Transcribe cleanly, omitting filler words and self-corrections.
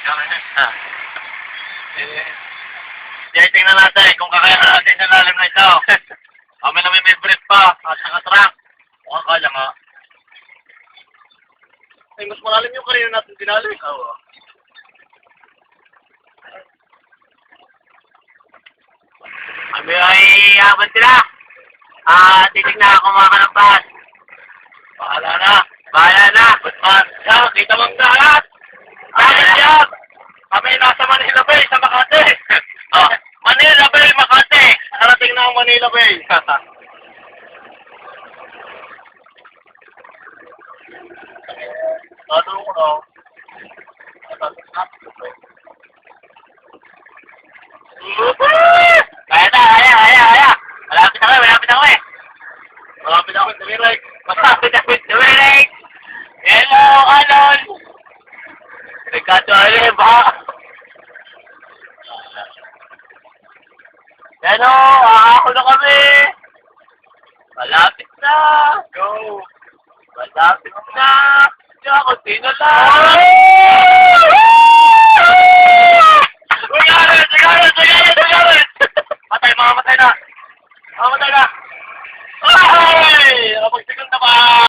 Ah. Tingnan natin kung kakayanan natin sa lalim na ito. Kami na may brief pa at saka truck. Mukhang kaya nga. Ay, mas malalim yung kanina natin tinali. Oo. Kami ay abot sila. Titignan ako mga kanampas. Bahala na. Bahala na. Kita mong lahat. Ayos yan. Kami nasa Manila Bay sa Makati. Manila Bay, Makati. Narating na ang Manila Bay. Ano ko no? Kaya. Malapit na kami. Malapit na kami, tumirig. Hello, Anon. Ricardo Aleva. Hello, ako na kami. Malapit na. Go. Malapit na. Diyan ako, sino lang. Sigaret. Mamatay na. Ay! Nakapagsigang na ba?